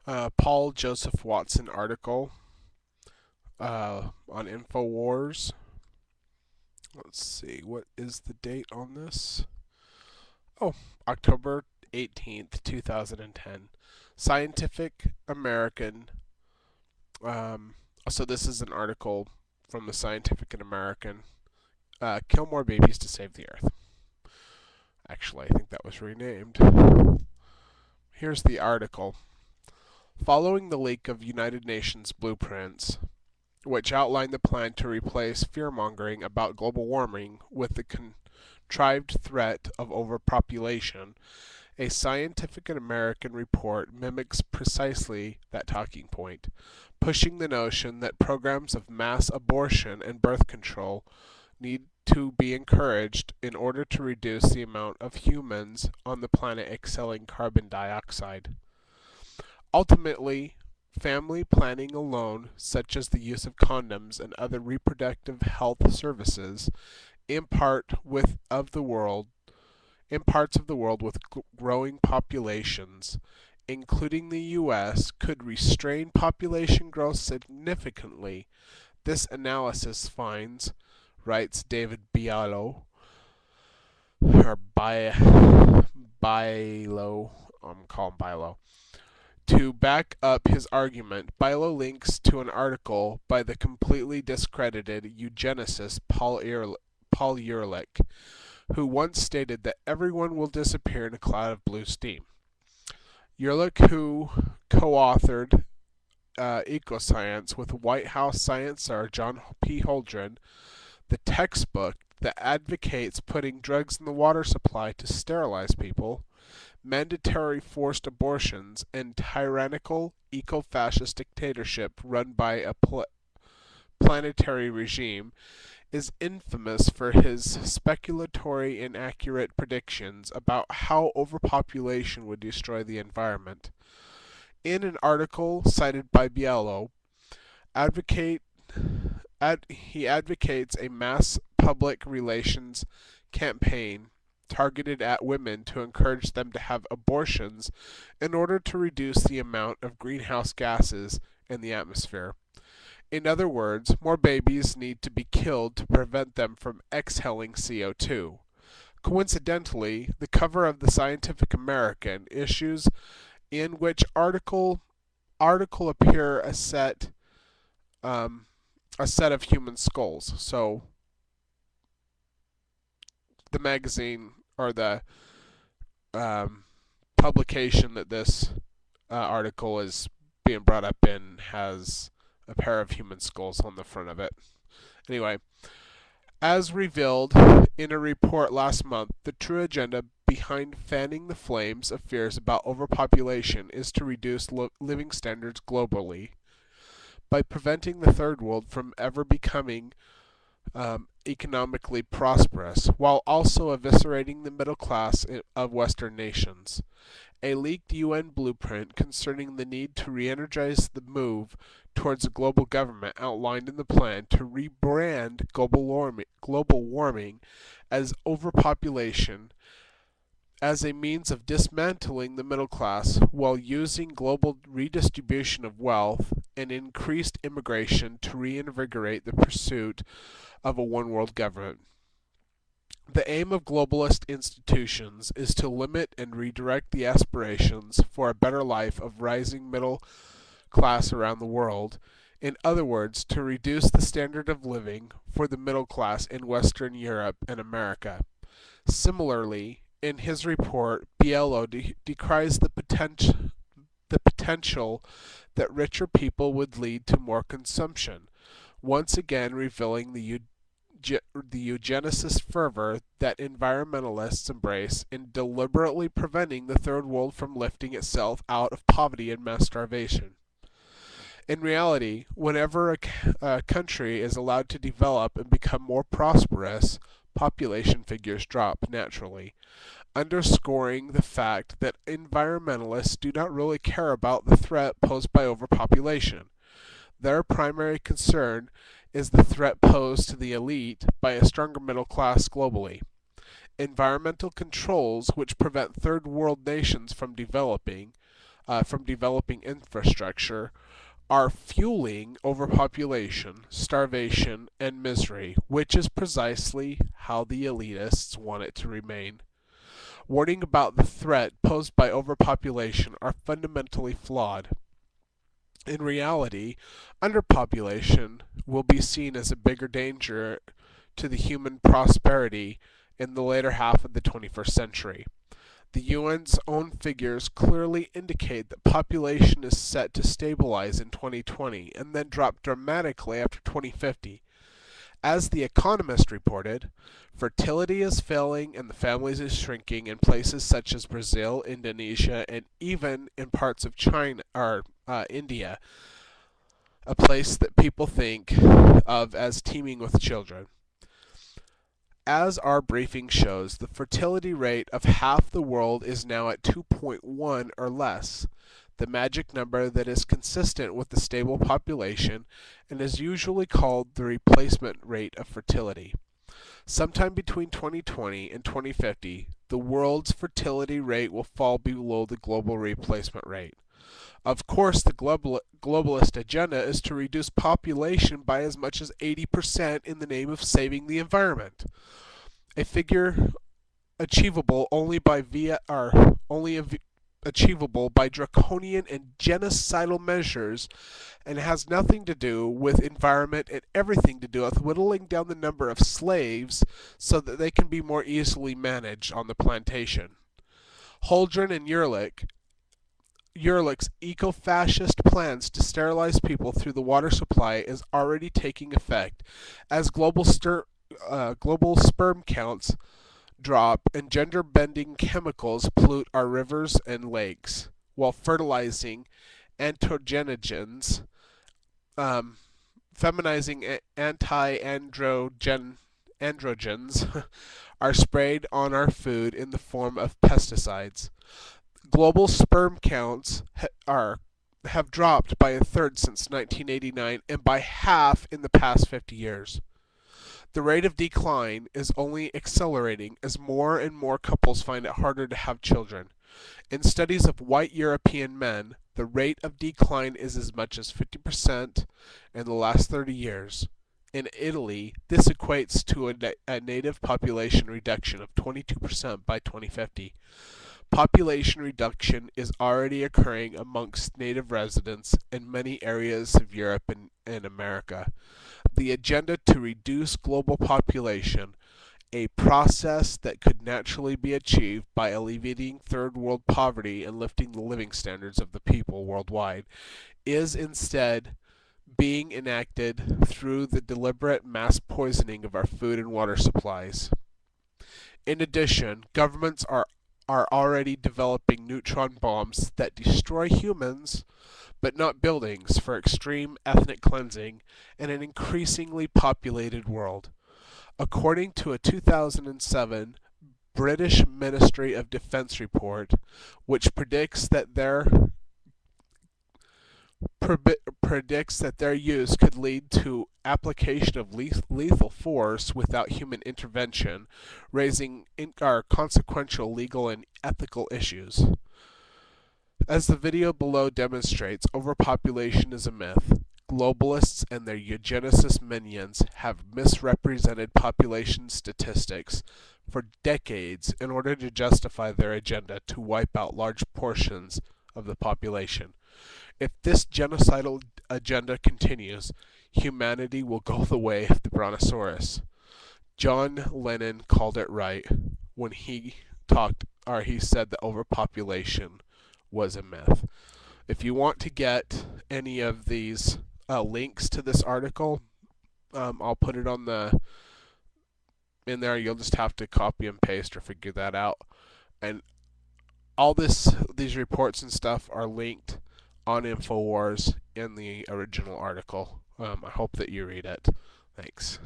Paul Joseph Watson article on InfoWars. Let's see, what is the date on this? Oh, October 18th, 2010. Scientific American. Um, so this is an article from the Scientific American. Kill more babies to save the earth. Actually, I think that was renamed. Here's the article. Following the leak of United Nations blueprints, which outlined the plan to replace fear-mongering about global warming with the contrived threat of overpopulation, a Scientific American report mimics precisely that talking point, pushing the notion that programs of mass abortion and birth control need to be encouraged in order to reduce the amount of humans on the planet exhaling carbon dioxide. Ultimately, family planning alone, such as the use of condoms and other reproductive health services, in part with of the world in parts of the world with growing populations, including the US, could restrain population growth significantly. This analysis finds, writes David Bialo, or Bilo, I'm calling Bilo, to back up his argument. Bilo links to an article by the completely discredited eugenicist Paul Ehrlich, who once stated that everyone will disappear in a cloud of blue steam. Ehrlich, who co-authored Ecoscience with White House Science Czar John P. Holdren, the textbook that advocates putting drugs in the water supply to sterilize people, mandatory forced abortions, and tyrannical eco-fascist dictatorship run by a planetary regime, is infamous for his speculatory inaccurate predictions about how overpopulation would destroy the environment. In an article cited by Bielo, advocate, he advocates a mass public relations campaign targeted at women to encourage them to have abortions in order to reduce the amount of greenhouse gases in the atmosphere. In other words, more babies need to be killed to prevent them from exhaling CO2. Coincidentally, the cover of the Scientific American issues in which article appear um, a set of human skulls. So the magazine or the um, publication that this article is being brought up in has a pair of human skulls on the front of it. Anyway, as revealed in a report last month, the true agenda behind fanning the flames of fears about overpopulation is to reduce living standards globally by preventing the third world from ever becoming economically prosperous, while also eviscerating the middle class of Western nations. A leaked UN blueprint concerning the need to re-energize the move towards a global government outlined in the plan to rebrand global warming as overpopulation as a means of dismantling the middle class while using global redistribution of wealth and increased immigration to reinvigorate the pursuit of a one world government. The aim of globalist institutions is to limit and redirect the aspirations for a better life of rising middle class around the world. In other words, to reduce the standard of living for the middle class in Western Europe and America. Similarly, in his report, Bielo decries the potential that richer people would lead to more consumption, once again revealing the eugenicist fervor that environmentalists embrace in deliberately preventing the third world from lifting itself out of poverty and mass starvation. In reality, whenever a country is allowed to develop and become more prosperous, population figures drop naturally, underscoring the fact that environmentalists do not really care about the threat posed by overpopulation. Their primary concern is the threat posed to the elite by a stronger middle class globally. Environmental controls which prevent third world nations from developing from developing infrastructure are fueling overpopulation, starvation, and misery, which is precisely how the elitists want it to remain. Warning about the threat posed by overpopulation are fundamentally flawed. In reality, underpopulation will be seen as a bigger danger to the human prosperity in the later half of the 21st century. The UN's own figures clearly indicate that population is set to stabilize in 2020 and then drop dramatically after 2050. As The Economist reported, fertility is failing and the families is shrinking in places such as Brazil, Indonesia, and even in parts of China or India, a place that people think of as teeming with children. As our briefing shows, the fertility rate of half the world is now at 2.1 or less, the magic number that is consistent with the stable population and is usually called the replacement rate of fertility. Sometime between 2020 and 2050, the world's fertility rate will fall below the global replacement rate. Of course, the globalist agenda is to reduce population by as much as 80% in the name of saving the environment, a figure achievable only by achievable by draconian and genocidal measures, and has nothing to do with environment and everything to do with whittling down the number of slaves so that they can be more easily managed on the plantation. Holdren and Ehrlich's eco-fascist plans to sterilize people through the water supply is already taking effect as global sperm counts drop and gender-bending chemicals pollute our rivers and lakes, while fertilizing androgens, feminizing androgens are sprayed on our food in the form of pesticides. Global sperm counts have dropped by a third since 1989 and by half in the past 50 years. The rate of decline is only accelerating as more and more couples find it harder to have children. In studies of white European men, the rate of decline is as much as 50% in the last 30 years. In Italy, this equates to a native population reduction of 22% by 2050. Population reduction is already occurring amongst native residents in many areas of Europe and America. The agenda to reduce global population, a process that could naturally be achieved by alleviating third world poverty and lifting the living standards of the people worldwide, is instead being enacted through the deliberate mass poisoning of our food and water supplies. In addition, governments are already developing neutron bombs that destroy humans but not buildings for extreme ethnic cleansing in an increasingly populated world. According to a 2007 British Ministry of Defence report, which predicts that their use could lead to application of lethal force without human intervention, raising consequential legal and ethical issues. As the video below demonstrates, overpopulation is a myth. Globalists and their eugenicist minions have misrepresented population statistics for decades in order to justify their agenda to wipe out large portions of the population. If this genocidal agenda continues, humanity will go the way of the Brontosaurus. John Lennon called it right when he said that overpopulation was a myth. If you want to get any of these links to this article, I'll put it in there. You'll just have to copy and paste or figure that out. And all these reports and stuff are linked on InfoWars in the original article. I hope that you read it. Thanks.